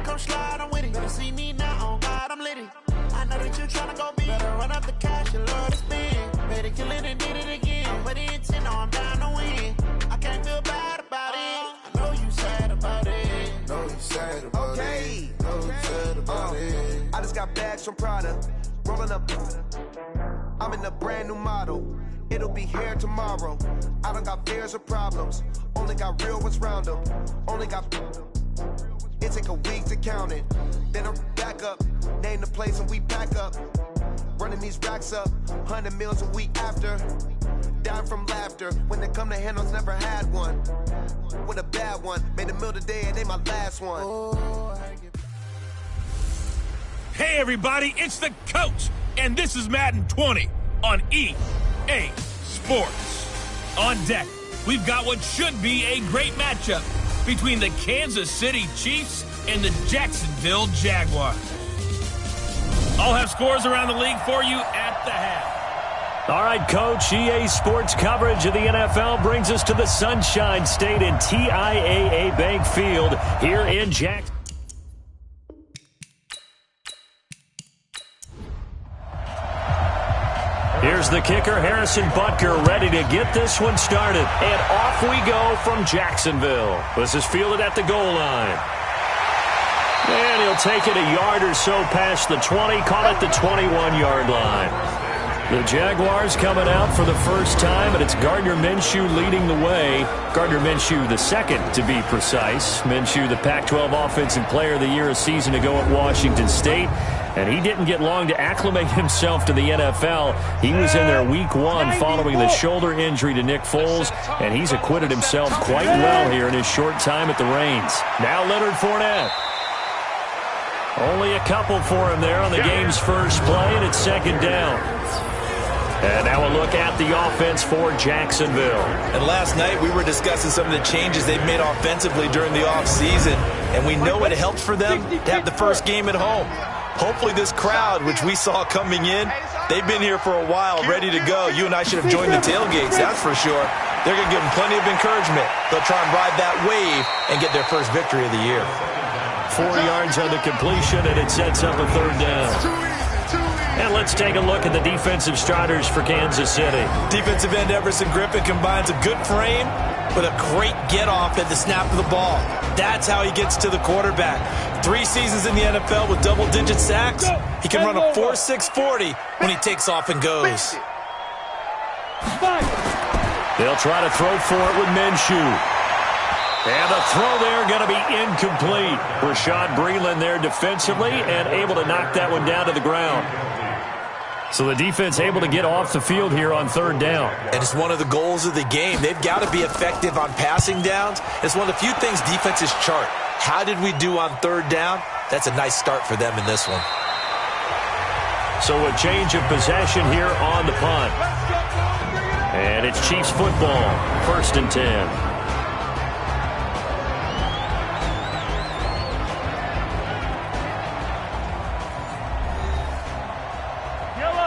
come slide, I'm with it. Better see me now, on God, I'm litty. I know that you tryna go big. Better run up the cash, you love to spend. Better kill it and did it again. But the intent, no, I'm down to win. I can't feel bad about it. I know you sad about it. Know you sad about it. Know you sad about it. I just got bags from Prada. Rolling up. I'm in a brand new model. It'll be here tomorrow. I don't got fears or problems. Only got real ones round them. Only got. It take a week to count it. Then I'm back up. Name the place and we pack up. Running these racks up. 100 meals a week after. Down from laughter. When they come to handles, never had one. With a bad one. Made a meal today and ain't my last one. Hey everybody, it's the coach. And this is Madden 20 on EA Sports. On deck, we've got what should be a great matchup between the Kansas City Chiefs and the Jacksonville Jaguars. I'll have scores around the league for you at the half. All right, Coach, EA Sports coverage of the NFL brings us to the Sunshine State in TIAA Bank Field here in Jacksonville. Here's the kicker, Harrison Butker, ready to get this one started. And off we go from Jacksonville. This is fielded at the goal line. And he'll take it a yard or so past the 20, call it the 21-yard line. The Jaguars coming out for the first time, and it's Gardner Minshew leading the way. Gardner Minshew the second, to be precise. Minshew, the Pac-12 Offensive Player of the Year a season ago at Washington State. And he didn't get long to acclimate himself to the NFL. He was in there week one following the shoulder injury to Nick Foles, and he's acquitted himself quite well here in his short time at the reins. Now Leonard Fournette. Only a couple for him there on the game's first play, and it's second down. And now a look at the offense for Jacksonville. And last night we were discussing some of the changes they've made offensively during the offseason, and we know it helped for them to have the first game at home. Hopefully this crowd, which we saw coming in, they've been here for a while, ready to go. You and I should have joined the tailgates, that's for sure. They're going to give them plenty of encouragement. They'll try and ride that wave and get their first victory of the year. 4 yards on the completion, and it sets up a third down. And let's take a look at the defensive starters for Kansas City. Defensive end Everson Griffin combines a good frame with a great get-off at the snap of the ball. That's how he gets to the quarterback. 3 seasons in the NFL with double-digit sacks. He can run a 4.6 40 when he takes off and goes. They'll try to throw for it with Minshew. And the throw there going to be incomplete. Rashad Breeland there defensively and able to knock that one down to the ground. So the defense able to get off the field here on third down. And it's one of the goals of the game. They've got to be effective on passing downs. It's one of the few things defenses chart. How did we do on third down? That's a nice start for them in this one. So a change of possession here on the punt. And it's Chiefs football, 1st and 10.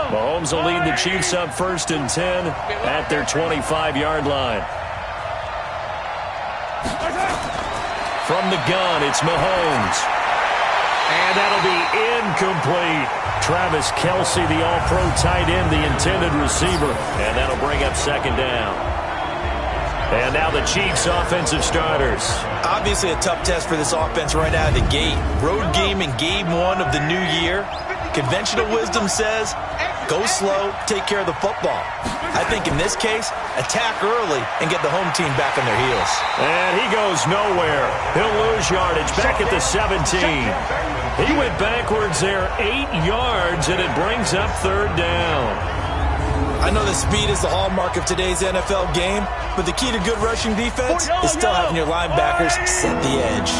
Mahomes will lead the Chiefs up 1st and 10 at their 25-yard line. From the gun, it's Mahomes. And that'll be incomplete. Travis Kelce, the all-pro tight end, the intended receiver. And that'll bring up second down. And now the Chiefs' offensive starters. Obviously a tough test for this offense right out of the gate. Road game in game 1 of the new year. Conventional wisdom says, go slow, take care of the football. I think in this case, attack early and get the home team back on their heels. And he goes nowhere. He'll lose yardage back at the 17. He went backwards there 8 yards, and it brings up third down. I know that speed is the hallmark of today's NFL game, but the key to good rushing defense is still having your linebackers set the edge.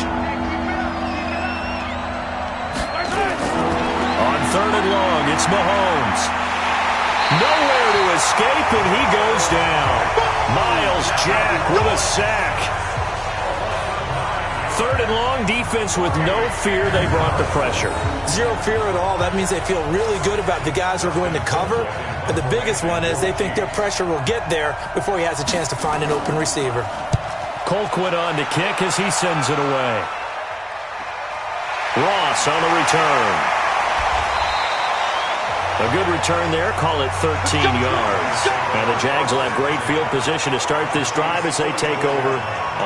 On third and long, it's Mahomes. Nowhere to escape, and he goes down. Miles Jack with a sack. Third and long, defense with no fear. They brought the pressure. Zero fear at all. That means they feel really good about the guys who are going to cover. But the biggest one is they think their pressure will get there before he has a chance to find an open receiver. Colquitt on to kick as he sends it away. pass on the return. A good return there, call it 13 yards. And the Jags will have great field position to start this drive as they take over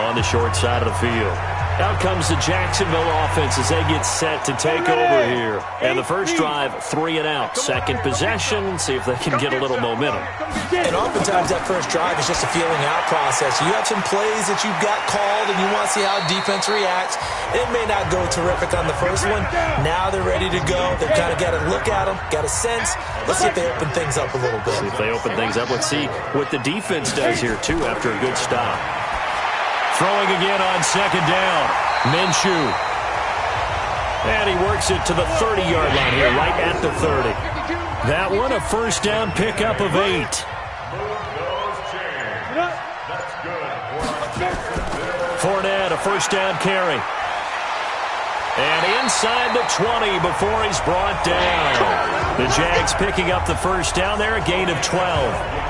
on the short side of the field. Out comes the Jacksonville offense as they get set to take over here. And the first drive, 3 and out. Second possession, see if they can get a little momentum. And oftentimes that first drive is just a feeling out process. You have some plays that you've got called and you want to see how defense reacts. It may not go terrific on the first one. Now they're ready to go. They've kind of got to look at them, got a sense. Let's see if they open things up a little bit. See if they open things up. Let's see what the defense does here, too, after a good stop. Throwing again on second down. Minshew. And he works it to the 30-yard line here, right at the 30. That one, a first down pickup of 8. Fournette, a first down carry. And inside the 20 before he's brought down. The Jags picking up the first down there, a gain of 12.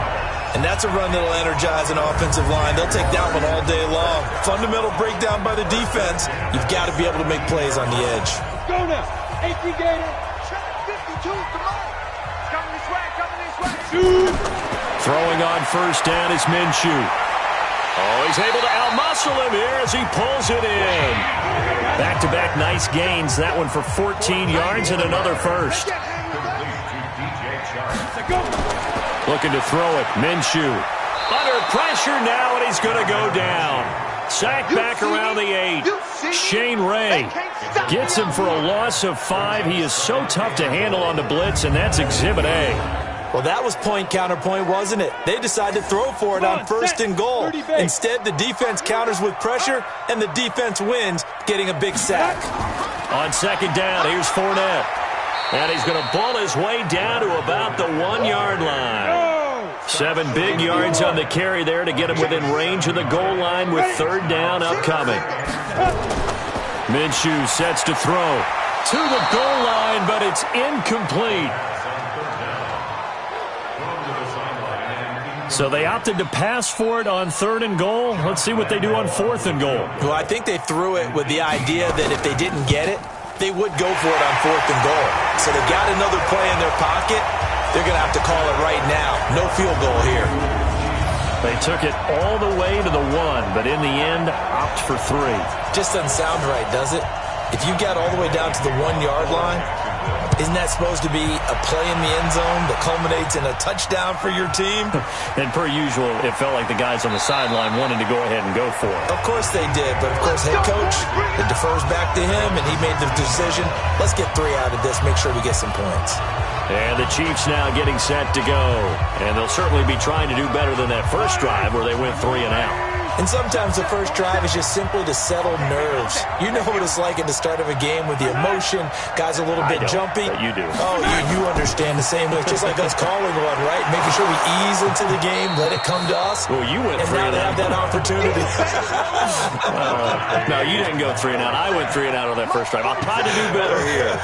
And that's a run that'll energize an offensive line. They'll take that one all day long. Fundamental breakdown by the defense. You've got to be able to make plays on the edge. Go now. 18 Gator. 52, come on. Coming this way, coming this way. Throwing on first down is Minshew. Oh, he's able to outmuscle him here as he pulls it in. Back-to-back nice gains. That one for 14 yards and another first. Looking to throw it. Minshew. Under pressure now, and he's going to go down. Sacked back around the 8. Shane Ray gets him for a loss of 5. He is so tough to handle on the blitz, and that's Exhibit A. Well, that was point counterpoint, wasn't it? They decided to throw for it on first and goal. Instead, the defense counters with pressure, and the defense wins, getting a big sack. On second down, here's Fournette. And he's going to ball his way down to about the 1-yard line. 7 big yards on the carry there to get him within range of the goal line with third down upcoming. Minshew sets to throw to the goal line, but it's incomplete. So they opted to pass for it on third and goal. Let's see what they do on fourth and goal. Well, I think they threw it with the idea that if they didn't get it, they would go for it on fourth and goal. So they've got another play in their pocket. They're going to have to call it right now. No field goal here. They took it all the way to the 1, but in the end, opt for 3. Just doesn't sound right, does it? If you got all the way down to the 1-yard line, isn't that supposed to be a play in the end zone that culminates in a touchdown for your team? And per usual, it felt like the guys on the sideline wanted to go ahead and go for it. Of course they did, but of course head coach, it defers back to him, and he made the decision, let's get 3 out of this, make sure we get some points. And the Chiefs now getting set to go. And they'll certainly be trying to do better than that first drive where they went 3 and out. And sometimes the first drive is just simply to settle nerves. You know what it's like at the start of a game with the emotion. Guys a little bit jumpy. But you do. Oh, you understand the same way. Just like us calling one, right? Making sure we ease into the game, let it come to us. Well, you went 3 and now they have that opportunity. No, you didn't go 3 and out. I went 3 and out on that first drive. I'll try to do better here.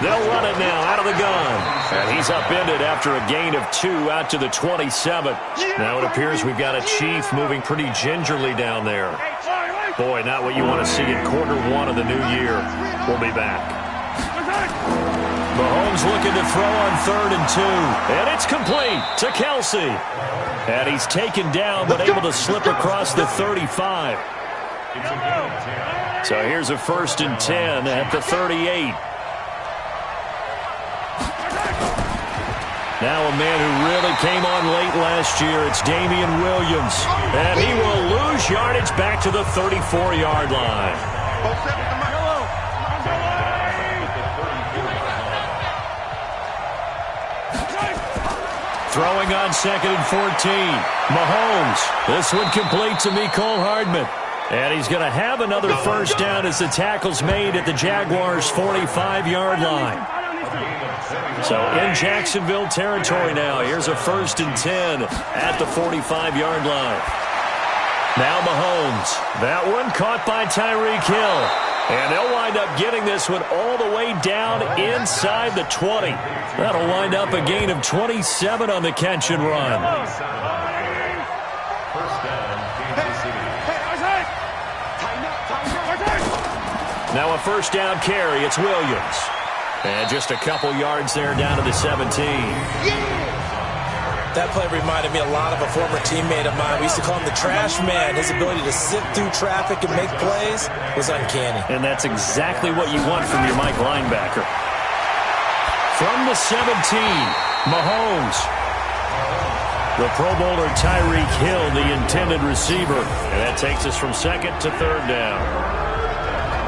They'll run it now out of the gun. And he's upended after a gain of 2 out to the 27. Now it appears we've got a Chief moving pretty gingerly down there. Boy, not what you want to see in quarter 1 of the new year. We'll be back. Mahomes looking to throw on 3rd and 2. And it's complete to Kelsey. And he's taken down but able to slip across the 35. So here's a 1st and 10 at the 38. Now a man who really came on late last year, it's Damian Williams. And he will lose yardage back to the 34-yard line. Throwing on 2nd and 14. Mahomes. This one complete to Mecole Hardman. And he's going to have another first down as the tackle's made at the Jaguars' 45-yard line. So in Jacksonville territory now. Here's a 1st and 10 at the 45-yard line. Now Mahomes. That one caught by Tyreek Hill. And they'll wind up getting this one all the way down inside the 20. That'll wind up a gain of 27 on the catch and run. Now a first down carry. It's Williams. And just a couple yards there down to the 17. That play reminded me a lot of a former teammate of mine. We used to call him the trash man. His ability to sift through traffic and make plays was uncanny. And that's exactly what you want from your Mike linebacker. From the 17, Mahomes. The Pro Bowler Tyreek Hill, the intended receiver. And that takes us from second to third down.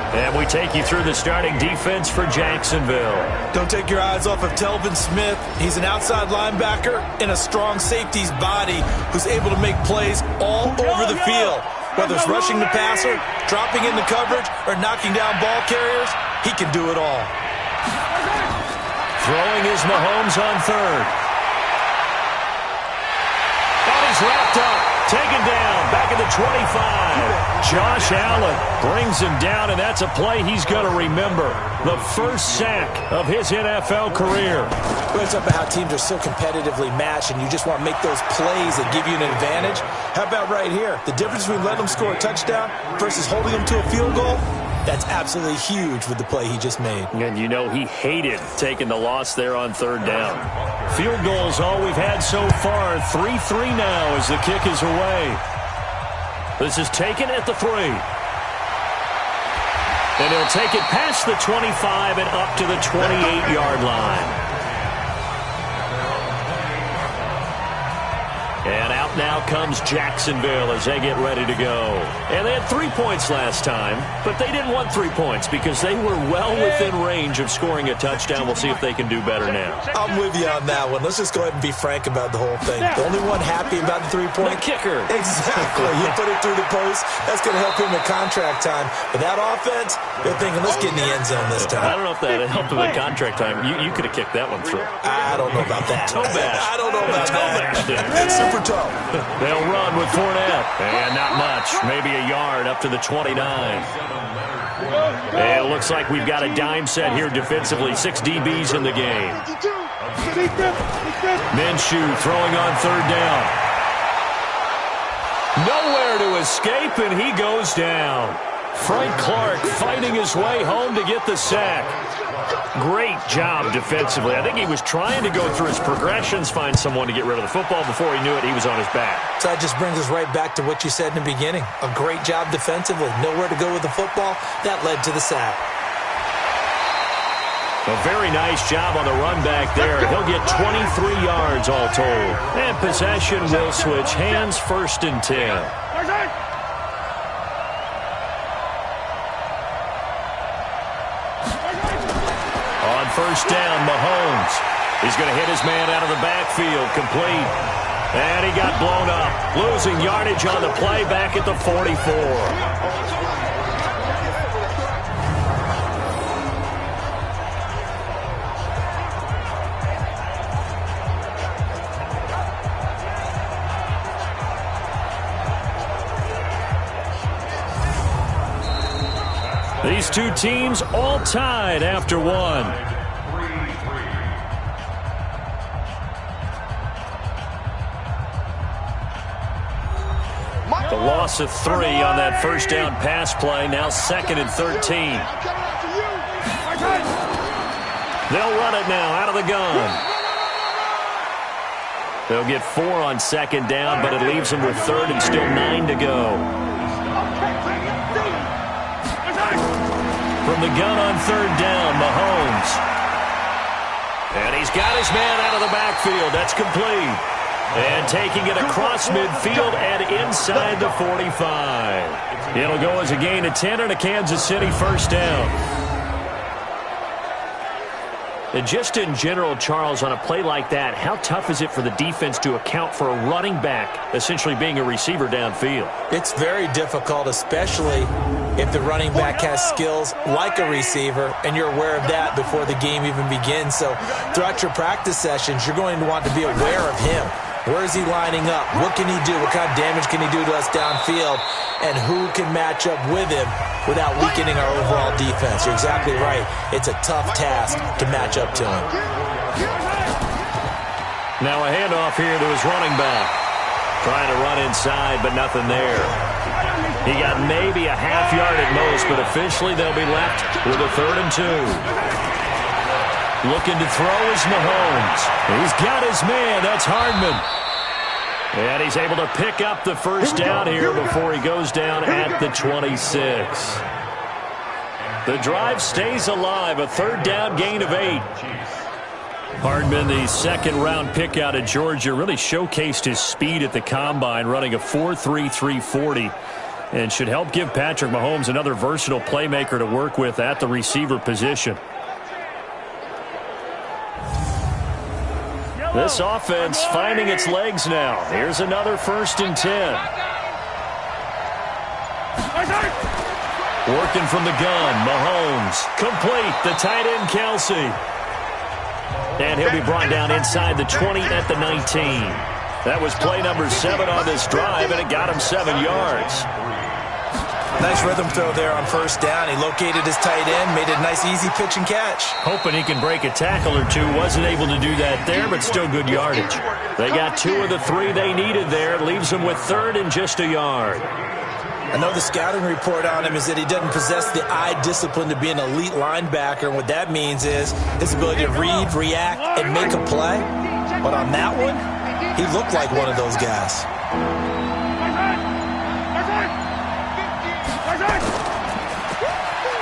And we take you through the starting defense for Jacksonville. Don't take your eyes off of Telvin Smith. He's an outside linebacker in a strong safety's body who's able to make plays all over the field. Whether it's rushing the passer, dropping into coverage, or knocking down ball carriers, he can do it all. Throwing is Mahomes on third. And he's wrapped up. Taken down, back at the 25. Josh Allen brings him down, and that's a play he's going to remember. The first sack of his NFL career. We're talking about how teams are so competitively matched, and you just want to make those plays that give you an advantage. How about right here? The difference between letting them score a touchdown versus holding them to a field goal, that's absolutely huge with the play he just made. And you know he hated taking the loss there on third down. Field goals all we've had so far. 3-3 now as the kick is away. This is taken at the 3. And he'll take it past the 25 and up to the 28-yard line. And out now comes Jacksonville as they get ready to go. And they had 3 points last time, but they didn't want 3 points because they were well within range of scoring a touchdown. We'll see if they can do better now. I'm with you on that one. Let's just go ahead and be frank about the whole thing. The only one happy about the 3-point. The kicker. Exactly. You put it through the post. That's going to help him at contract time. But that offense, they're thinking, let's get in the end zone this time. I don't know if that helped him at contract time. You could have kicked that one through. I don't know about that. Toe bash. I don't know about that. Super toe. They'll run with Fournette. And not much. Maybe a yard up to the 29. And it looks like we've got a dime set here defensively. 6 DBs in the game. Minshew throwing on third down. Nowhere to escape, and he goes down. Frank Clark fighting his way home to get the sack. Great job defensively. I think he was trying to go through his progressions, find someone to get rid of the football. Before he knew it, he was on his back. So that just brings us right back to what you said in the beginning. A great job defensively. Nowhere to go with the football. That led to the sack. A very nice job on the run back there. He'll get 23 yards all told. And possession will switch hands, 1st and 10. First down, Mahomes. He's going to hit his man out of the backfield, complete. And he got blown up. Losing yardage on the play back at the 44. These two teams all tied after one. The loss of 3 on that first down pass play. Now 2nd and 13. They'll run it now out of the gun. They'll get 4 on 2nd down, but it leaves them with 3rd and still 9 to go. From the gun on 3rd down, Mahomes. And he's got his man out of the backfield. That's complete. And taking it across midfield and inside the 45. It'll go as a gain of 10 and a Kansas City first down. And just in general, Charles, on a play like that, how tough is it for the defense to account for a running back essentially being a receiver downfield? It's very difficult, especially if the running back has skills like a receiver, and you're aware of that before the game even begins. So throughout your practice sessions, you're going to want to be aware of him. Where is he lining up? What can he do? What kind of damage can he do to us downfield? And who can match up with him without weakening our overall defense? You're exactly right. It's a tough task to match up to him. Now a handoff here to his running back. Trying to run inside, but nothing there. He got maybe a half yard at most, but officially they'll be left with a 3rd and 2. Looking to throw is Mahomes. He's got his man. That's Hardman. And he's able to pick up the first down here before he goes down at the 26. The drive stays alive. A 3rd down gain of 8. Hardman, the 2nd-round pick out of Georgia, really showcased his speed at the Combine, running a 4.3 340, and should help give Patrick Mahomes another versatile playmaker to work with at the receiver position. This offense finding its legs now. Here's another 1st and 10. Working from the gun, Mahomes. Complete, the tight end, Kelsey. And he'll be brought down inside the 20 at the 19. That was play number 7 on this drive, and it got him 7 yards. Nice rhythm throw there on 1st down. He located his tight end, made a nice easy pitch and catch. Hoping he can break a tackle or two. Wasn't able to do that there, but still good yardage. They got 2 of the 3 they needed there. Leaves them with 3rd and just a yard. I know the scouting report on him is that he doesn't possess the eye discipline to be an elite linebacker. And what that means is his ability to read, react, and make a play. But on that one, he looked like one of those guys.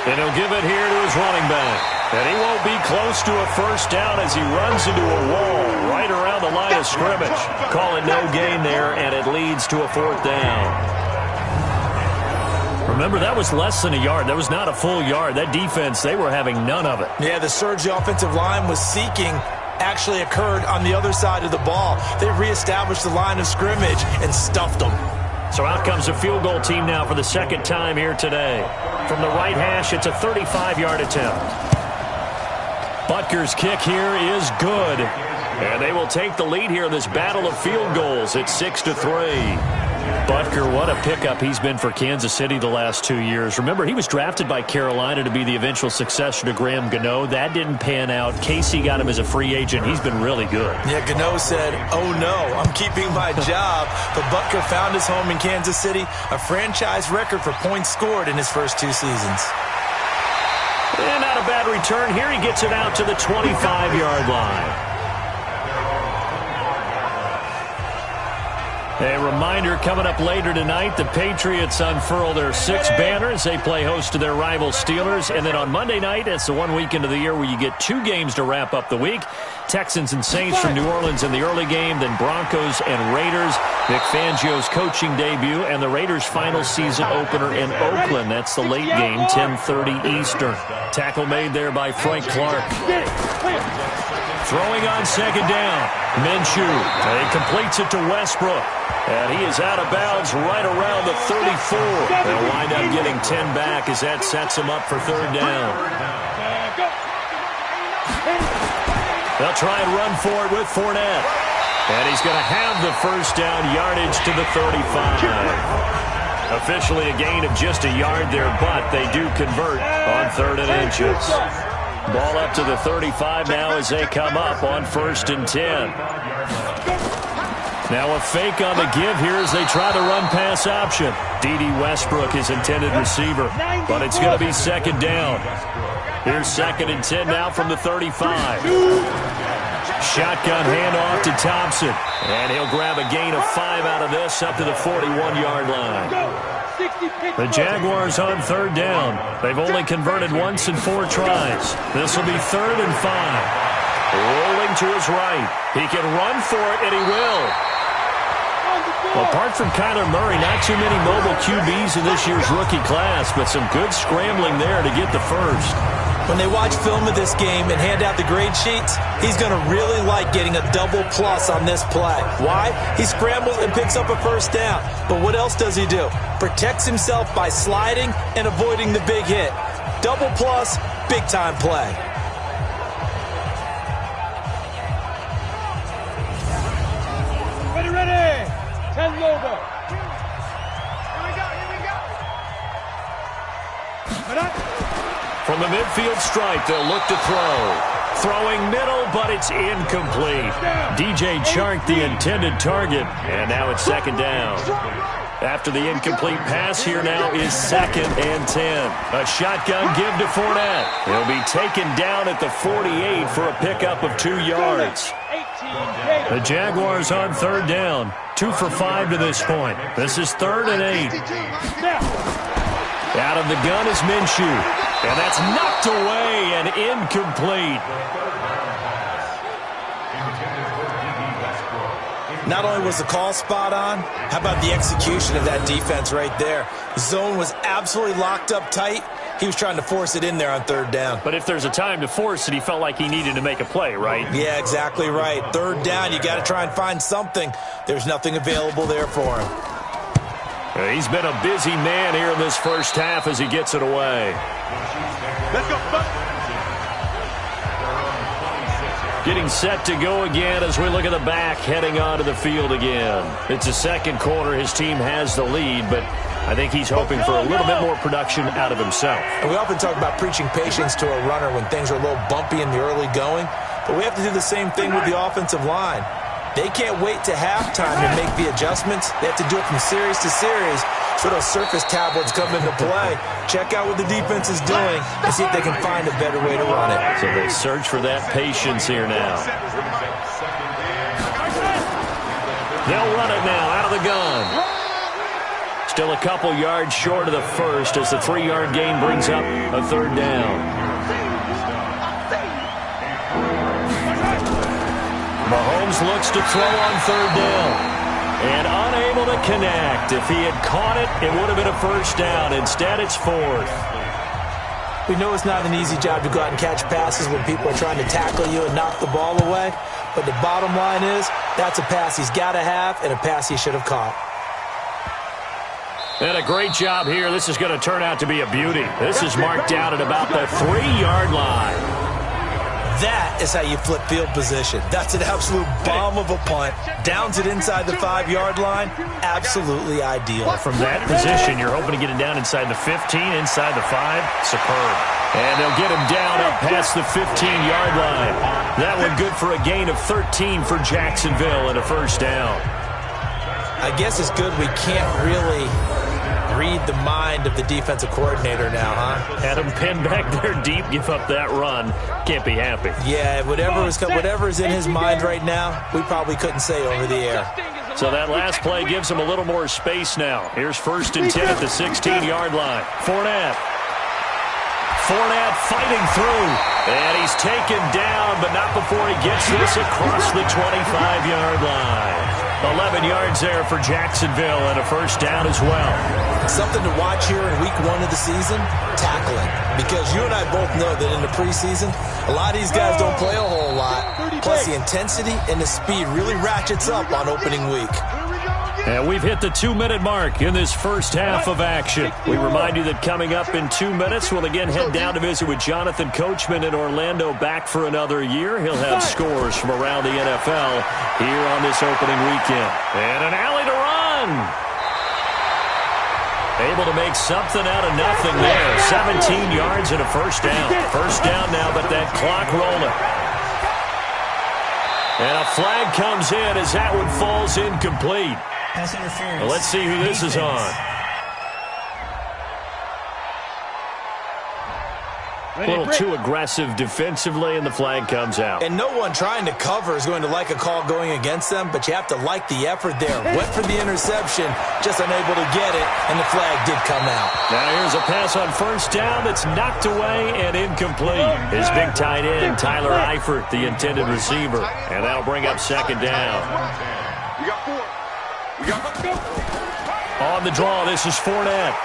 And he'll give it here to his running back. And he won't be close to a 1st down as he runs into a wall right around the line of scrimmage. Call it no gain there, and it leads to a 4th down. Remember, that was less than a yard. That was not a full yard. That defense, they were having none of it. Yeah, the surge the offensive line was seeking actually occurred on the other side of the ball. They reestablished the line of scrimmage and stuffed them. So out comes the field goal team now for the 2nd time here today. From the right hash, it's a 35-yard attempt. Butker's kick here is good. And they will take the lead here in this battle of field goals at 6-3. Butker, what a pickup he's been for Kansas City the last 2 years. Remember, he was drafted by Carolina to be the eventual successor to Graham Gano. That didn't pan out. Casey got him as a free agent. He's been really good. Yeah, Gano said, "Oh no, I'm keeping my job." But Butker found his home in Kansas City, a franchise record for points scored in his first 2 seasons. And not a bad return. Here he gets it out to the 25-yard line. A reminder coming up later tonight, the Patriots unfurl their 6th banner as they play host to their rival Steelers. And then on Monday night, it's the one weekend of the year where you get 2 games to wrap up the week. Texans and Saints from New Orleans in the early game, then Broncos and Raiders. Vic Fangio's coaching debut and the Raiders' final season opener in Oakland. That's the late game, 10:30 Eastern. Tackle made there by Frank Clark. Throwing on 2nd down. Minshew. He completes it to Westbrook. And he is out of bounds right around the 34. They'll wind up getting 10 back as that sets him up for 3rd down. They'll try and run for it with Fournette. And he's going to have the 1st down yardage to the 35. Officially a gain of just a yard there, but they do convert on 3rd and inches. Ball up to the 35 now as they come up on 1st and 10. Now a fake on the give here as they try the run-pass option. D.D. Westbrook is intended receiver, but it's going to be 2nd down. Here's 2nd and 10 now from the 35. Shotgun handoff to Thompson, and he'll grab a gain of 5 out of this up to the 41-yard line. The Jaguars on 3rd down. They've only converted once in 4 tries. This will be 3rd and 5. Rolling to his right. He can run for it, and he will. Well, apart from Kyler Murray, not too many mobile QBs in this year's rookie class, but some good scrambling there to get the first. When they watch film of this game and hand out the grade sheets, he's going to really like getting a double plus on this play. Why? He scrambles and picks up a 1st down. But what else does he do? Protects himself by sliding and avoiding the big hit. Double plus, big-time play. Ready. 10 over. From the midfield stripe, they'll look to throw. Throwing middle, but it's incomplete. DJ Chark, the intended target, and now it's 2nd down. After the incomplete pass, here now is 2nd and 10. A shotgun give to Fournette. He'll be taken down at the 48 for a pickup of 2 yards. The Jaguars on 3rd down. 2 for 5 to this point. This is 3rd and 8. Out of the gun is Minshew. And that's knocked away and incomplete. Not only was the call spot on, how about the execution of that defense right there? The zone was absolutely locked up tight. He was trying to force it in there on 3rd down. But if there's a time to force it, he felt like he needed to make a play, right? Yeah, exactly right. 3rd down, you got to try and find something. There's nothing available there for him. He's been a busy man here in this first half as he gets it away. Let's go, Buck. Getting set to go again as we look at the back heading onto the field again. It's the second quarter. His team has the lead, but I think he's hoping for a little bit more production out of himself. And we often talk about preaching patience to a runner when things are a little bumpy in the early going, but we have to do the same thing with the offensive line. They can't wait to halftime to make the adjustments. They have to do it from series to series so those surface tablets come into play. Check out what the defense is doing and see if they can find a better way to run it. So they search for that patience here now. They'll run it now out of the gun. Still a couple yards short of the first as the 3-yard gain brings up a 3rd down. Mahomes looks to throw on 3rd down. And unable to connect. If he had caught it, it would have been a 1st down. Instead, it's 4th. We know it's not an easy job to go out and catch passes when people are trying to tackle you and knock the ball away. But the bottom line is, that's a pass he's got to have and a pass he should have caught. And a great job here. This is going to turn out to be a beauty. This is marked down at about the 3-yard line. That is how you flip field position. That's an absolute bomb of a punt. Downs it inside the 5-yard line. Absolutely ideal. From that position, you're hoping to get it down inside the 15, inside the 5. Superb. And they'll get him down up past the 15-yard line. That one good for a gain of 13 for Jacksonville and a 1st down. I guess it's good we can't really read the mind of the defensive coordinator now, huh? Had him pinned back there deep, give up that run. Can't be happy. Yeah, whatever is in his mind right now, we probably couldn't say over the air. So that last play gives him a little more space now. Here's 1st and 10 at the 16-yard line. Fournette fighting through. And he's taken down, but not before he gets this across the 25-yard line. 11 yards there for Jacksonville and a 1st down as well. Something to watch here in week 1 of the season, tackling. Because you and I both know that in the preseason, a lot of these guys don't play a whole lot. Plus the intensity and the speed really ratchets up on opening week. And we've hit the 2-minute mark in this first half of action. We remind you that coming up in 2 minutes, we'll again head down to visit with Jonathan Coachman in Orlando, back for another year. He'll have scores from around the NFL here on this opening weekend. And an alley to run. Able to make something out of nothing there. 17 yards and a 1st down. 1st down now, but that clock rolling. And a flag comes in as that one falls incomplete. Well, let's see who this is on. A little too aggressive defensively, and the flag comes out. And no one trying to cover is going to like a call going against them, but you have to like the effort there. Went for the interception, just unable to get it, and the flag did come out. Now here's a pass on 1st down that's knocked away and incomplete. His big tight end, Tyler Eifert, the intended receiver. And that'll bring up 2nd down. We got 4. On the draw, this is Fournette.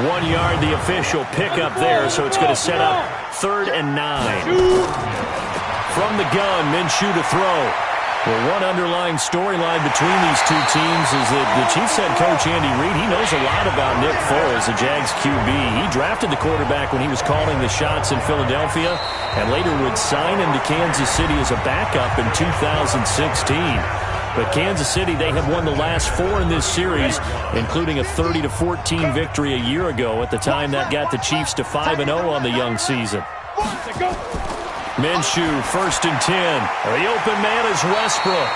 1 yard, the official pickup there, so it's going to set up 3rd and 9. From the gun, Minshew to throw. Well, one underlying storyline between these two teams is that the Chiefs head coach Andy Reid, he knows a lot about Nick Foles, the Jags QB. He drafted the quarterback when he was calling the shots in Philadelphia and later would sign him to Kansas City as a backup in 2016. But Kansas City, they have won the last 4 in this series, including a 30-14 victory a year ago at the time that got the Chiefs to 5-0 on the young season. Minshew, 1st and 10. The open man is Westbrook.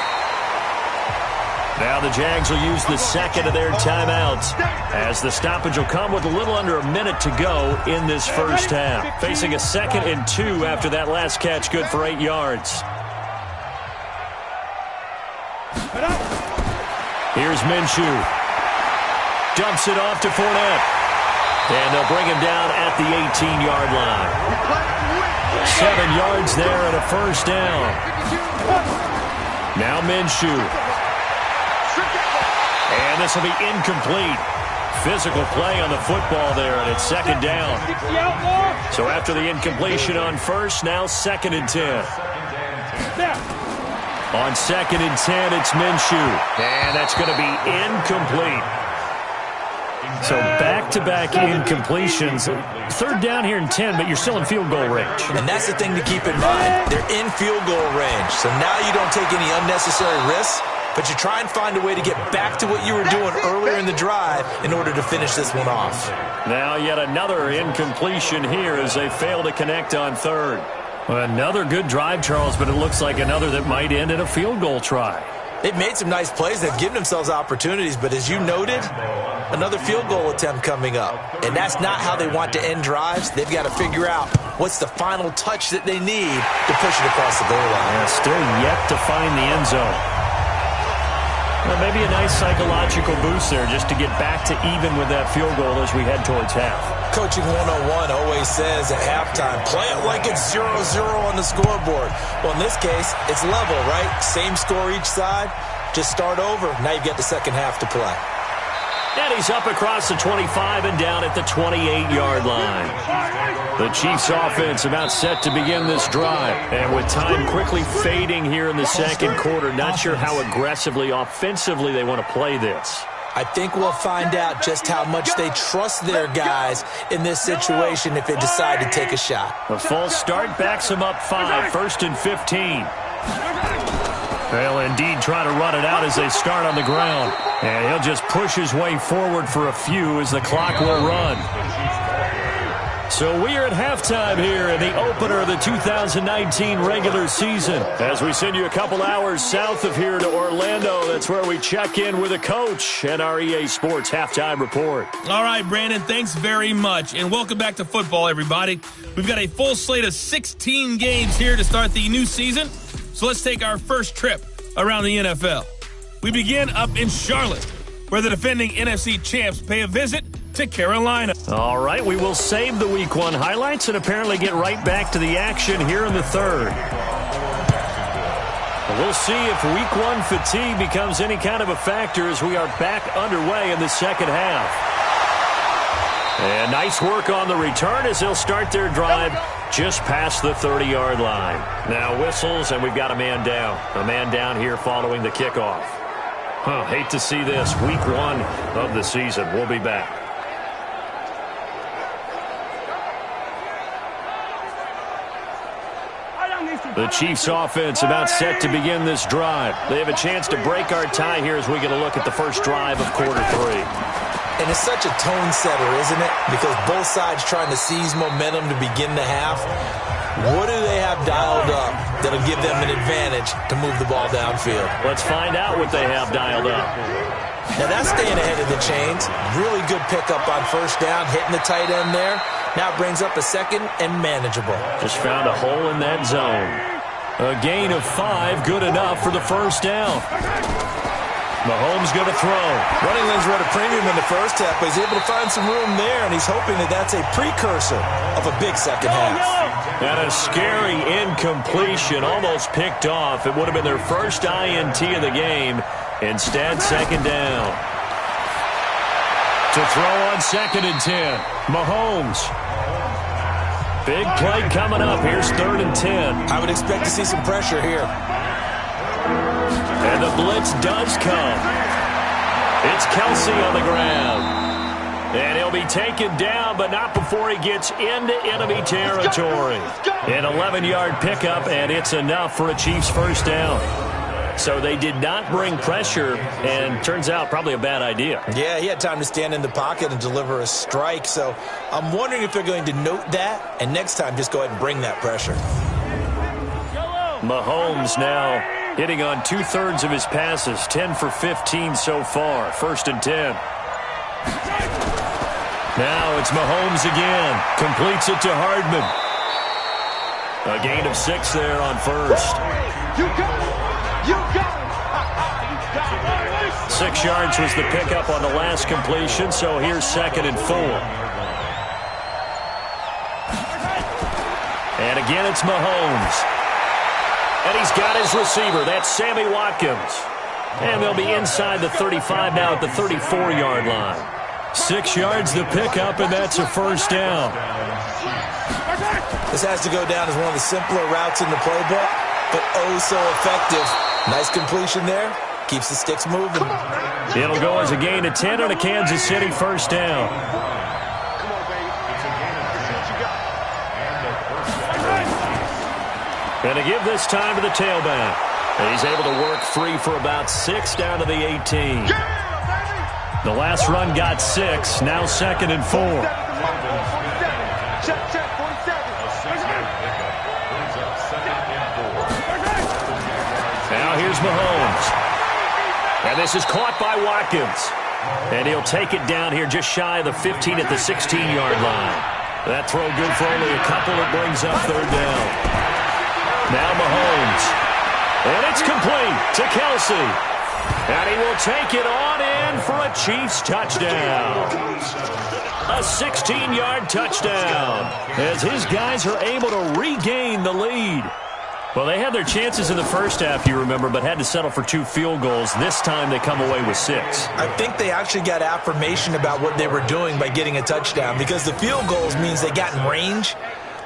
Now the Jags will use the second of their timeouts, as the stoppage will come with a little under a minute to go in this first half. Facing a 2nd and 2 after that last catch, good for 8 yards. Here's Minshew. Dumps it off to Fournette. And they'll bring him down at the 18-yard line. 7 yards there and a first down. Now Minshew. And this will be incomplete. Physical play on the football there, and it's 2nd down. So after the incompletion on first, now 2nd and 10. On 2nd and 10, it's Minshew. And that's going to be incomplete. So back-to-back incompletions. 3rd down here and 10, but you're still in field goal range. And that's the thing to keep in mind. They're in field goal range. So now you don't take any unnecessary risks, but you try and find a way to get back to what you were doing earlier in the drive in order to finish this one off. Now yet another incompletion here as they fail to connect on 3rd. Another good drive, Charles, but it looks like another that might end in a field goal try. They've made some nice plays. They've given themselves opportunities, but as you noted, another field goal attempt coming up. And that's not how they want to end drives. They've got to figure out what's the final touch that they need to push it across the goal line. Yeah, still yet to find the end zone. Well, maybe a nice psychological boost there just to get back to even with that field goal as we head towards half. Coaching 101 always says at halftime, play it like it's 0-0 on the scoreboard. Well, in this case, it's level, right? Same score each side. Just start over. Now you've got the second half to play. And he's up across the 25 and down at the 28-yard line. The Chiefs offense about set to begin this drive. And with time quickly fading here in the second quarter, not sure how aggressively, offensively they want to play this. I think we'll find out just how much they trust their guys in this situation if they decide to take a shot. A false start backs them up 5, 1st and 15. They'll indeed try to run it out as they start on the ground. And he'll just push his way forward for a few as the clock will run. So we are at halftime here in the opener of the 2019 regular season. As we send you a couple hours south of here to Orlando, that's where we check in with a coach and our EA Sports halftime report. All right, Brandon, thanks very much. And welcome back to football, everybody. We've got a full slate of 16 games here to start the new season. So let's take our first trip around the NFL. We begin up in Charlotte, where the defending NFC champs pay a visit to Carolina. All right, we will save the Week 1 highlights and apparently get right back to the action here in the 3rd. We'll see if Week 1 fatigue becomes any kind of a factor as we are back underway in the second half. And nice work on the return as they'll start their drive just past the 30-yard line. Now whistles, and we've got a man down. A man down here following the kickoff. Hate to see this. Week 1 of the season. We'll be back. The Chiefs offense about set to begin this drive. They have a chance to break our tie here as we get a look at the first drive of quarter 3. And it's such a tone setter, isn't it? Because both sides trying to seize momentum to begin the half. What do they have dialed up that'll give them an advantage to move the ball downfield? Let's find out what they have dialed up. Now that's staying ahead of the chains. Really good pickup on first down, hitting the tight end there. Now it brings up a second and manageable. Just found a hole in that zone. A gain of 5, good enough for the first down. Mahomes going to throw. Running lanes were at a premium in the first half, but he's able to find some room there, and he's hoping that that's a precursor of a big second half. And a scary incompletion, almost picked off. It would have been their first INT of the game. Instead, second down. To throw on 2nd and 10. Mahomes. Big play coming up. Here's 3rd and 10. I would expect to see some pressure here. And the blitz does come. It's Kelsey on the ground. And he'll be taken down, but not before he gets into enemy territory. An 11-yard pickup, and it's enough for a Chiefs first down. So they did not bring pressure, and turns out probably a bad idea. Yeah, he had time to stand in the pocket and deliver a strike. So I'm wondering if they're going to note that, and next time just go ahead and bring that pressure. Mahomes now Hitting on 2/3 of his passes, 10 for 15 so far. 1st and 10. Now it's Mahomes again. Completes it to Hardman. A gain of 6 there on 1st. You got it. You got it. 6 yards was the pickup on the last completion, so here's 2nd and 4. And again, it's Mahomes. And he's got his receiver. That's Sammy Watkins. And they'll be inside the 35 now at the 34-yard line. 6 yards the pickup, and that's a 1st down. This has to go down as one of the simpler routes in the playbook, but oh so effective. Nice completion there. Keeps the sticks moving. It'll go as a gain of 10 on a Kansas City 1st down. And to give this time to the tailback. He's able to work free for about 6 down to the 18. The last run got 6. Now 2nd and 4. Now here's Mahomes. And this is caught by Watkins. And he'll take it down here just shy of the 15 at the 16-yard line. That throw good for only a couple. It brings up 3rd down. Now Mahomes. And it's complete to Kelsey. And he will take it on in for a Chiefs touchdown. A 16-yard touchdown as his guys are able to regain the lead. Well, they had their chances in the first half, you remember, but had to settle for 2 field goals. This time they come away with 6. I think they actually got affirmation about what they were doing by getting a touchdown, because the field goals means they got in range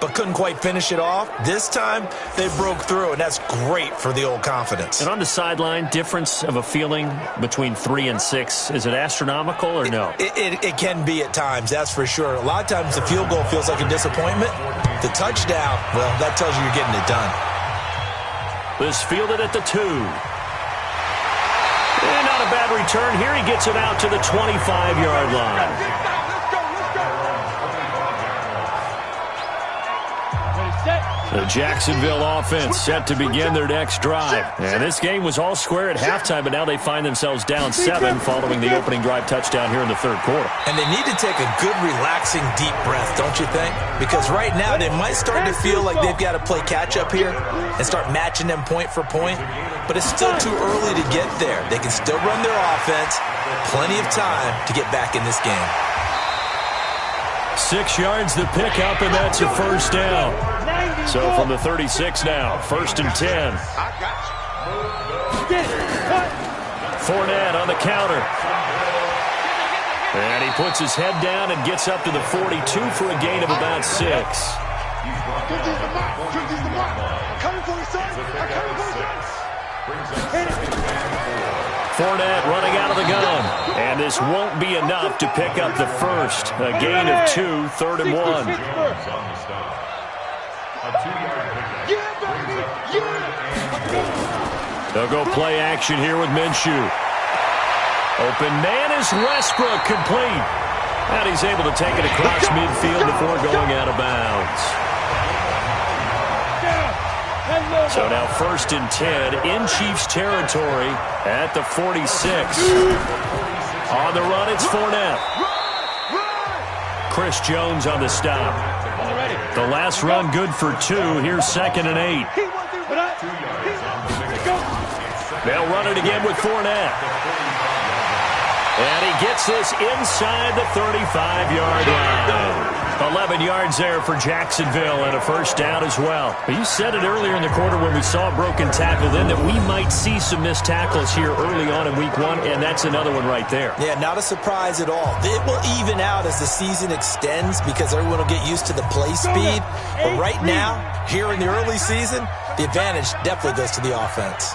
but couldn't quite finish it off. This time, they broke through, and that's great for the old confidence. And on the sideline, difference of a feeling between 3 and 6, is it astronomical or no? It can be at times, that's for sure. A lot of times the field goal feels like a disappointment. The touchdown, well, that tells you you're getting it done. This fielded at the 2. And not a bad return here. He gets it out to the 25-yard line. The Jacksonville offense set to begin their next drive. And this game was all square at halftime, but now they find themselves down 7 following the opening drive touchdown here in the 3rd quarter. And they need to take a good, relaxing, deep breath, don't you think? Because right now they might start to feel like they've got to play catch-up here and start matching them point for point. But it's still too early to get there. They can still run their offense. Plenty of time to get back in this game. 6 yards the pickup, and that's a 1st down. So from the 36 now, 1st and 10. Fournette on the counter. And he puts his head down and gets up to the 42 for a gain of about 6. Fournette running out of the gun. And this won't be enough to pick up the 1st. A gain of 2, 3rd and 1. They'll go play action here with Minshew. Open man is Westbrook, complete. And he's able to take it across midfield before going out of bounds. So now 1st and 10 in Chiefs territory at the 46. On the run, it's Fournette. Chris Jones on the stop. The last run good for 2. Here's 2nd and 8. They'll run it again with Fournette. And he gets this inside the 35-yard line. 11 yards there for Jacksonville and a 1st down as well. But you said it earlier in the quarter when we saw a broken tackle then that we might see some missed tackles here early on in week 1, and that's another one right there. Yeah, not a surprise at all. It will even out as the season extends because everyone will get used to the play speed. But right now, here in the early season, the advantage definitely goes to the offense.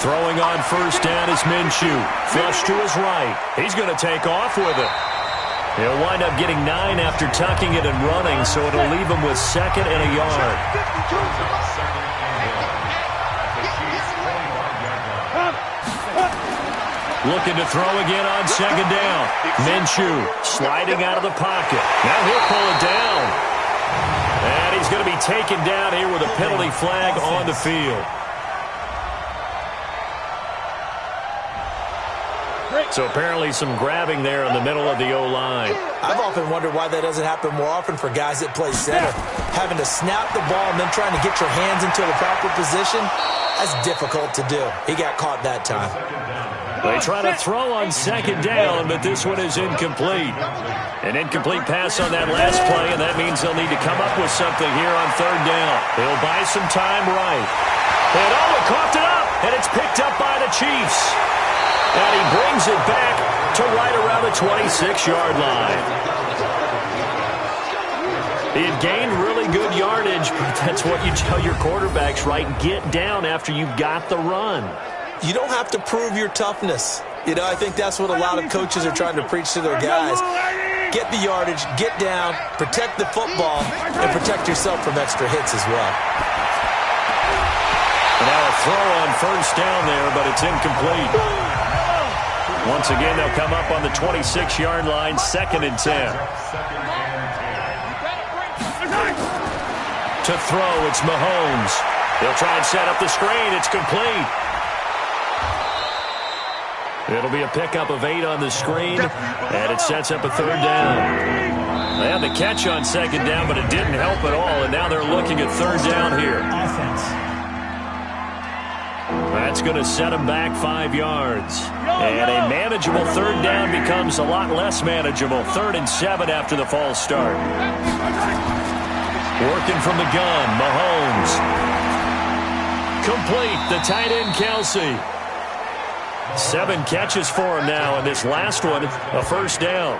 Throwing on 1st down is Minshew. Flush to his right. He's going to take off with it. He'll wind up getting 9 after tucking it and running, so it'll leave him with 2nd and a yard. Looking to throw again on 2nd down. Minshew sliding out of the pocket. Now he'll pull it down. And he's going to be taken down here with a penalty flag on the field. So apparently some grabbing there in the middle of the O-line. I've often wondered why that doesn't happen more often for guys that play center. Having to snap the ball and then trying to get your hands into the proper position, that's difficult to do. He got caught that time. They try to throw on second down, but this one is incomplete. An incomplete pass on that last play, and that means they'll need to come up with something here on third down. They'll buy some time right. And Owen coughed it up, and it's picked up by the Chiefs. And he brings it back to right around the 26-yard line. He had gained really good yardage, but that's what you tell your quarterbacks, right? Get down after you've got the run. You don't have to prove your toughness. You know, I think that's what a lot of coaches are trying to preach to their guys. Get the yardage, get down, protect the football, and protect yourself from extra hits as well. And now a throw on first down there, but it's incomplete. Once again, they'll come up on the 26-yard line, 2nd and 10. To throw, it's Mahomes. He'll try and set up the screen. It's complete. It'll be a pickup of 8 on the screen, and it sets up a third down. They had the catch on second down, but it didn't help at all, and now they're looking at third down here. That's going to set them back 5 yards. And a manageable third down becomes a lot less manageable. 3rd and 7 after the false start. Working from the gun, Mahomes. Complete, the tight end, Kelsey. 7 catches for him now, and this last one, a first down.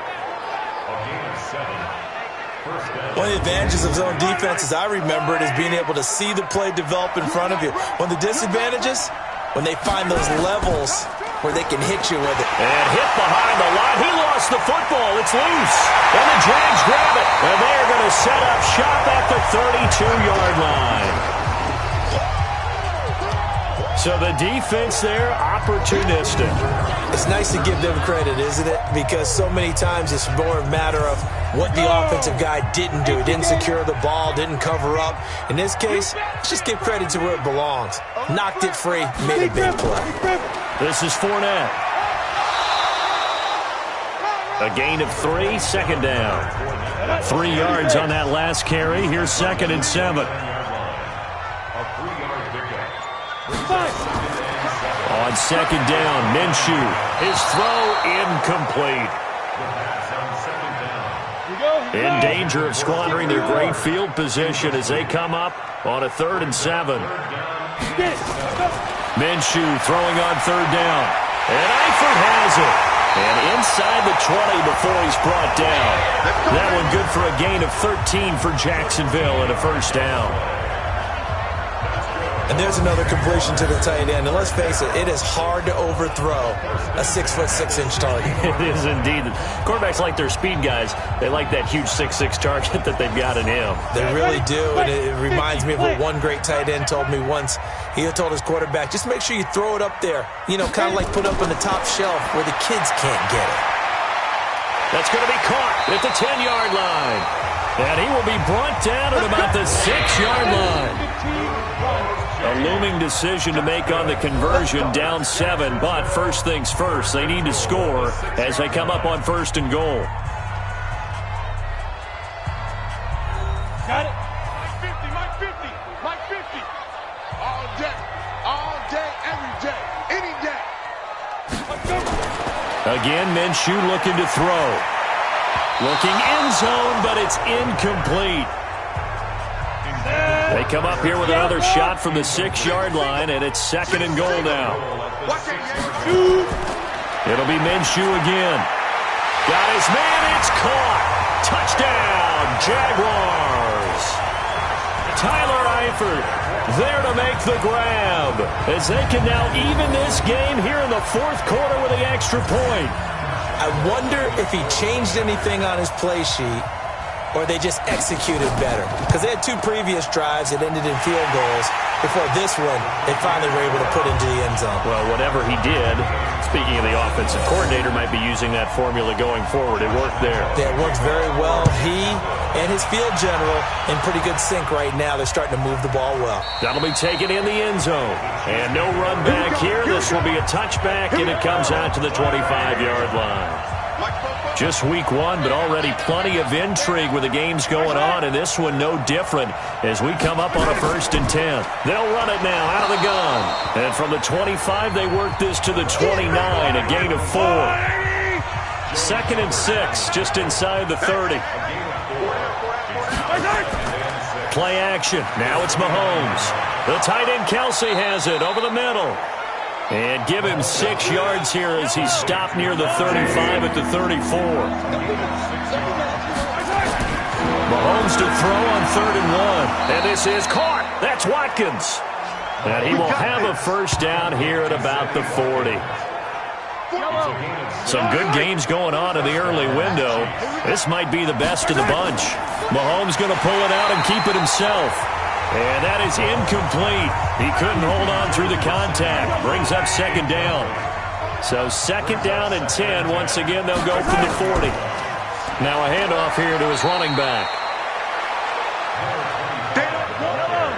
One of the advantages of zone defense, as I remember it, is being able to see the play develop in front of you. One of the disadvantages, when they find those levels where they can hit you with it. And hit behind the line. He lost the football. It's loose. And the Jags grab it. And they are going to set up shop at the 32-yard line. So the defense there, opportunistic. It's nice to give them credit, isn't it? Because so many times it's more a matter of what the offensive guy didn't do. He didn't secure the ball, didn't cover up. In this case, let's just give credit to where it belongs. Knocked it free, made a big play. This is Fournette. A gain of 3, 2nd down. 3 yards on that last carry. Here's 2nd and 7. On 2nd down, Minshew. His throw incomplete. In danger of squandering their great field position as they come up on a 3rd and 7. Minshew throwing on 3rd down. And Eifert has it. And inside the 20 before he's brought down. That one good for a gain of 13 for Jacksonville and a first down. And there's another completion to the tight end. And let's face it, it is hard to overthrow a 6'6" target. It is indeed. Quarterbacks like their speed guys. They like that huge 6'6" target that they've got in him. They really do. And it reminds me of what one great tight end told me once. He told his quarterback, just make sure you throw it up there. You know, kind of like put up on the top shelf where the kids can't get it. That's going to be caught at the 10-yard line. And he will be brought down at about the 6-yard line. A looming decision to make on the conversion, down 7, but first things first, they need to score as they come up on 1st and goal. Got it. Mike 50, Mike 50. All day, every day, any day. Again, Minshew looking to throw. Looking end zone, but it's incomplete. They come up here with another shot from the 6-yard line, and it's 2nd and goal now. It'll be Minshew again. Got his man, it's caught. Touchdown, Jaguars. Tyler Eifert there to make the grab, as they can now even this game here in the 4th quarter with the extra point. I wonder if he changed anything on his play sheet or they just executed better? Because they had 2 previous drives that ended in field goals. Before this one, they finally were able to put into the end zone. Well, whatever he did, speaking of the offensive coordinator, might be using that formula going forward. It worked there. Yeah, it worked very well. He and his field general in pretty good sync right now. They're starting to move the ball well. That'll be taken in the end zone. And no run back here. This will be a touchback, and it comes out to the 25-yard line. Just week 1, but already plenty of intrigue with the games going on, and this one no different as we come up on a 1st and 10. They'll run it now out of the gun. And from the 25, they work this to the 29, a gain of 4. 2nd and 6, just inside the 30. Play action. Now it's Mahomes. The tight end Kelsey has it over the middle. And give him 6 yards here as he stopped near the 35 at the 34. Mahomes to throw on 3rd and 1. And this is caught. That's Watkins. And he will have a 1st down here at about the 40. Some good games going on in the early window. This might be the best of the bunch. Mahomes going to pull it out and keep it himself. And that is incomplete. He couldn't hold on through the contact. Brings up 2nd down. So 2nd down and 10. Once again, they'll go from the 40. Now a handoff here to his running back.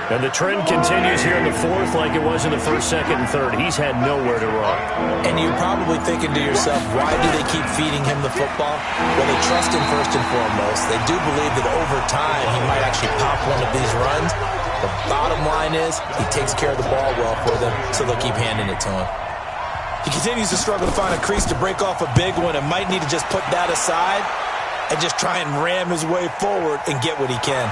And the trend continues here in the 4th like it was in the 1st, 2nd, and 3rd. He's had nowhere to run. And you're probably thinking to yourself, why do they keep feeding him the football? Well, they trust him first and foremost. They do believe that over time he might actually pop one of these runs. The bottom line is he takes care of the ball well for them, so they'll keep handing it to him. He continues to struggle to find a crease to break off a big one and might need to just put that aside and just try and ram his way forward and get what he can.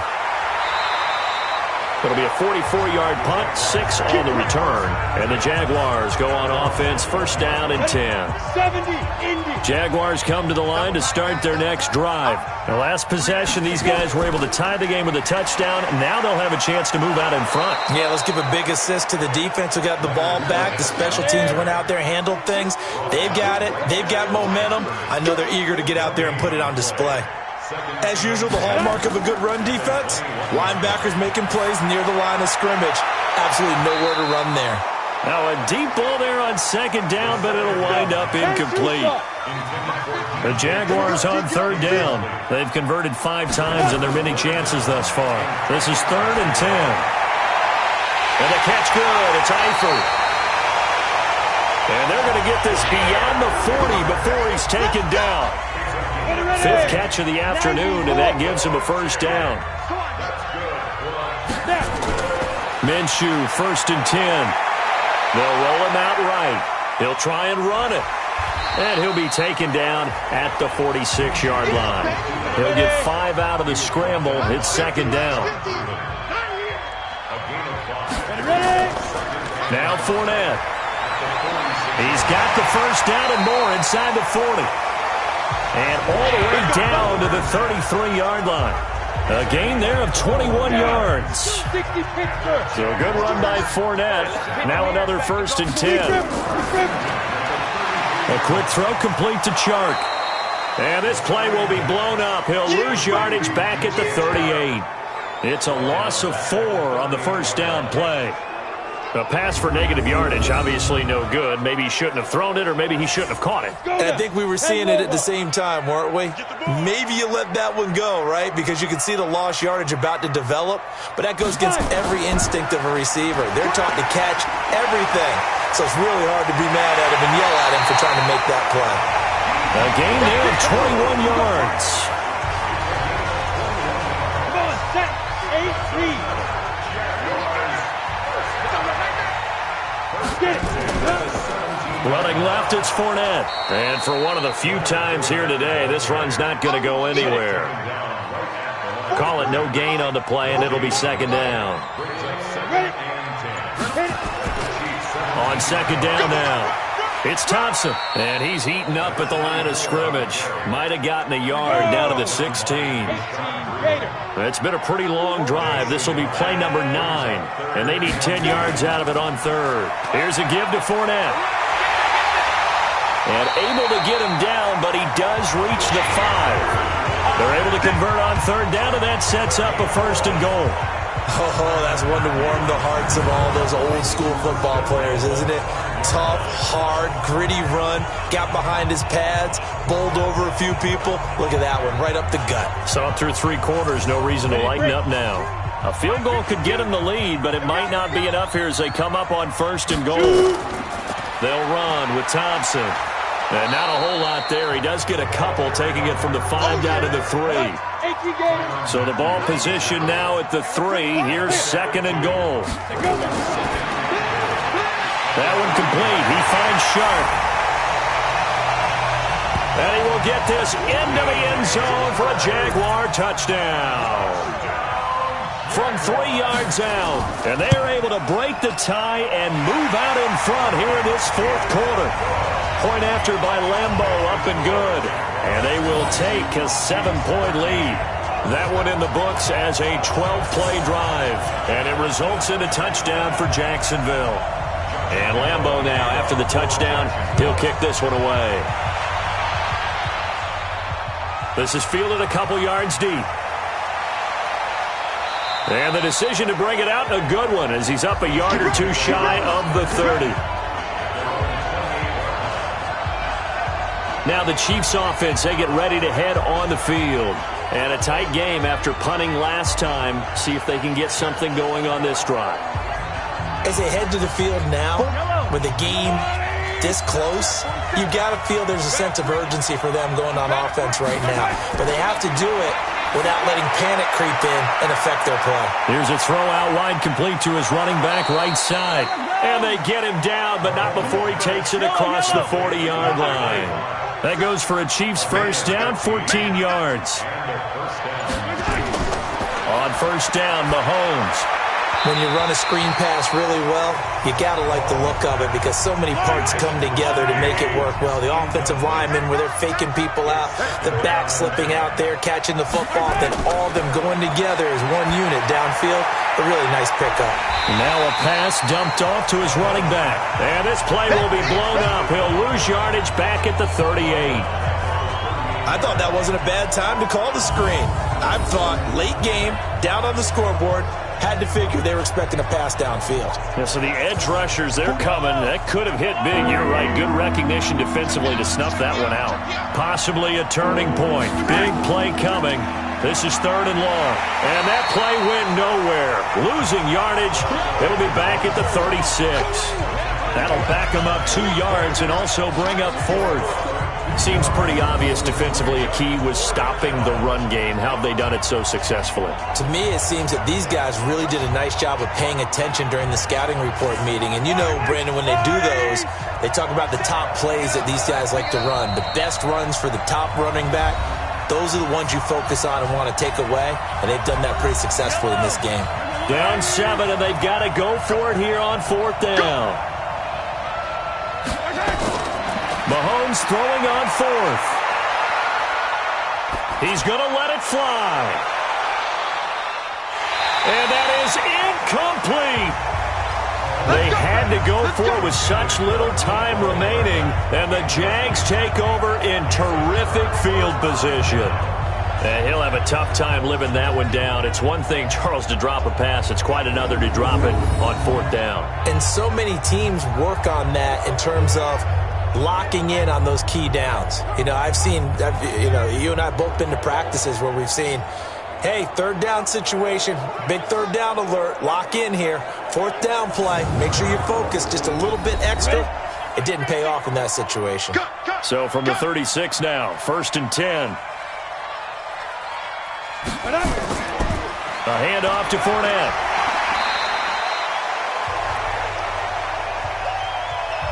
It'll be a 44-yard punt, 6 on the return. And the Jaguars go on offense, 1st down and 10. Jaguars come to the line to start their next drive. The last possession, these guys were able to tie the game with a touchdown, and now they'll have a chance to move out in front. Yeah, let's give a big assist to the defense who got the ball back. The special teams went out there, handled things. They've got it. They've got momentum. I know they're eager to get out there and put it on display. As usual, the hallmark of a good run defense, linebackers making plays near the line of scrimmage. Absolutely nowhere to run there. Now a deep ball there on 2nd down, but it'll wind up incomplete. The Jaguars on 3rd down. They've converted 5 times in their many chances thus far. This is 3rd and 10. And the catch good. It's Eifert. And they're going to get this beyond the 40 before he's taken down. 5th catch of the afternoon, and that gives him a 1st down. Minshew, 1st and 10. They'll roll him out right. He'll try and run it. And he'll be taken down at the 46-yard line. He'll get 5 out of the scramble. It's 2nd down. Now Fournette. He's got the 1st down and more inside the 40. And all the way down to the 33-yard line. A gain there of 21 yards. So a good run by Fournette. Now another 1st and 10. A quick throw complete to Chark. And this play will be blown up. He'll lose yardage back at the 38. It's a loss of 4 on the 1st down play. A pass for negative yardage, obviously no good. Maybe he shouldn't have thrown it, or maybe he shouldn't have caught it. And I think we were seeing it at the same time, weren't we? Maybe you let that one go, right? Because you can see the lost yardage about to develop. But that goes against every instinct of a receiver. They're taught to catch everything. So it's really hard to be mad at him and yell at him for trying to make that play. A gain there of 21 yards. Come on, set, 8-3. Running left, it's Fournette. And for one of the few times here today, this run's not going to go anywhere. Call it no gain on the play, and it'll be 2nd down. On 2nd down now. It's Thompson, and he's heating up at the line of scrimmage. Might have gotten a yard down to the 16. It's been a pretty long drive. This will be play number 9, and they need 10 yards out of it on 3rd. Here's a give to Fournette. And able to get him down, but he does reach the 5. They're able to convert on third down, and that sets up a 1st and goal. Oh, that's one to warm the hearts of all those old-school football players, isn't it? Tough, hard, gritty run, got behind his pads, bowled over a few people. Look at that one, right up the gut. Saw it through 3 quarters, no reason to lighten up now. A field goal could get him the lead, but it might not be enough here as they come up on 1st and goal. They'll run with Thompson. And not a whole lot there. He does get a couple, taking it from the 5 down to the 3. So the ball position now at the 3. Here's 2nd and goal. That one complete. He finds Sharp. And he will get this into the end zone for a Jaguar touchdown. From 3 yards out. And they are able to break the tie and move out in front here in this 4th quarter. Point after by Lambo, up and good. And they will take a 7-point lead. That one in the books as a 12-play drive. And it results in a touchdown for Jacksonville. And Lambo now, after the touchdown, he'll kick this one away. This is fielded a couple yards deep. And the decision to bring it out, a good one, as he's up a yard or 2 shy of the 30. Now the Chiefs offense, they get ready to head on the field. And a tight game after punting last time. See if they can get something going on this drive. As they head to the field now, with the game this close, you've got to feel there's a sense of urgency for them going on offense right now. But they have to do it without letting panic creep in and affect their play. Here's a throw out wide, complete to his running back right side. And they get him down, but not before he takes it across the 40-yard line. That goes for a Chiefs 1st down, 14 yards. On 1st down, Mahomes. When you run a screen pass really well, you got to like the look of it because so many parts come together to make it work well. The offensive linemen, where they're faking people out, the back slipping out there, catching the football, then all of them going together as one unit downfield. A really nice pickup. Now a pass dumped off to his running back. And this play will be blown up. He'll lose yardage back at the 38. I thought that wasn't a bad time to call the screen. I thought late game, down on the scoreboard, had to figure they were expecting a pass downfield. Yeah, so the edge rushers, they're coming. That could have hit big. You're right. Good recognition defensively to snuff that one out. Possibly a turning point. Big play coming. This is 3rd and long. And that play went nowhere. Losing yardage. It'll be back at the 36. That'll back them up 2 yards and also bring up 4th. Seems pretty obvious defensively a key was stopping the run game. How have they done it so successfully? To me, it seems that these guys really did a nice job of paying attention during the scouting report meeting. And you know, Brandon, when they do those, they talk about the top plays that these guys like to run. The best runs for the top running back, those are the ones you focus on and want to take away. And they've done that pretty successfully in this game. Down 7, and they've got to go for it here on 4th down. Mahomes throwing on 4th. He's going to let it fly. And that is incomplete. They had to go for it with such little time remaining. And the Jags take over in terrific field position. And he'll have a tough time living that one down. It's one thing, Charles, to drop a pass. It's quite another to drop it on 4th down. And so many teams work on that in terms of locking in on those key downs. You know, you and I have both been to practices where we've seen, hey, 3rd down situation, big 3rd down alert, lock in here, 4th down play, make sure you focus just a little bit extra. It didn't pay off in that situation. So from the 36 now, 1st and 10. A handoff to Fournette.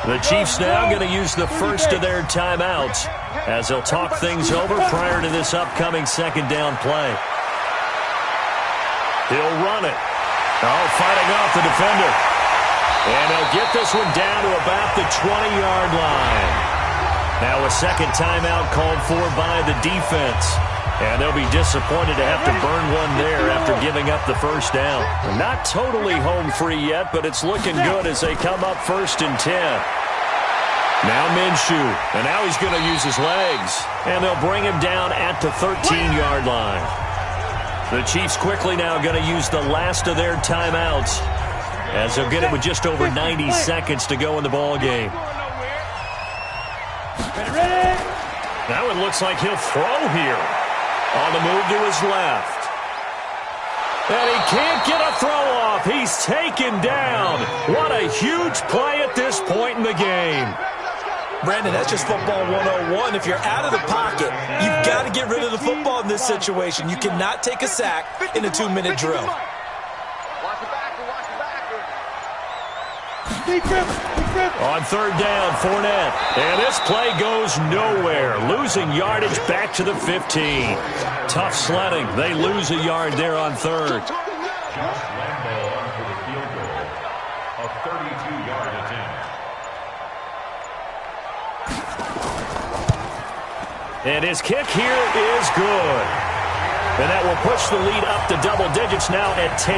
The Chiefs now going to use the first of their timeouts as they'll talk things over prior to this upcoming 2nd down play. He'll run it. Oh, fighting off the defender. And he'll get this one down to about the 20-yard line. Now a 2nd timeout called for by the defense. And they'll be disappointed to have to burn one there after giving up the 1st down. Not totally home free yet, but it's looking good as they come up 1st and 10. Now Minshew, and now he's going to use his legs. And they'll bring him down at the 13-yard line. The Chiefs quickly now going to use the last of their timeouts, as they'll get it with just over 90 seconds to go in the ball game. Now it looks like he'll throw here. On the move to his left. And he can't get a throw off. He's taken down. What a huge play at this point in the game. Brandon, that's just football 101. If you're out of the pocket, you've got to get rid of the football in this situation. You cannot take a sack in a 2-minute drill. On third down, Fournette. And this play goes nowhere. Losing yardage back to the 15. Tough sledding. They lose a yard there on third. And his kick here is good. And that will push the lead up to double digits now at 10.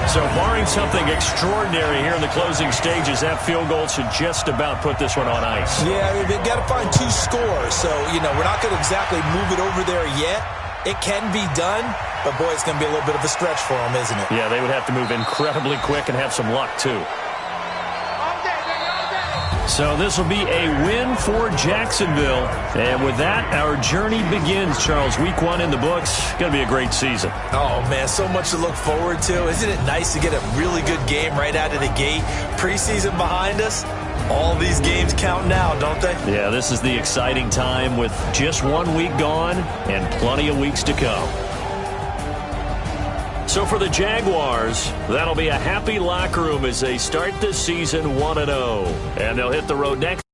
So barring something extraordinary here in the closing stages, that field goal should just about put this one on ice. Yeah, they've got to find 2 scores. So, we're not going to exactly move it over there yet. It can be done, but, boy, it's going to be a little bit of a stretch for them, isn't it? Yeah, they would have to move incredibly quick and have some luck, too. So this will be a win for Jacksonville. And with that, our journey begins, Charles. Week 1 in the books. Going to be a great season. Oh, man, so much to look forward to. Isn't it nice to get a really good game right out of the gate? Preseason behind us. All these games count now, don't they? Yeah, this is the exciting time with just 1 week gone and plenty of weeks to come. So for the Jaguars, that'll be a happy locker room as they start this season 1-0. And they'll hit the road next.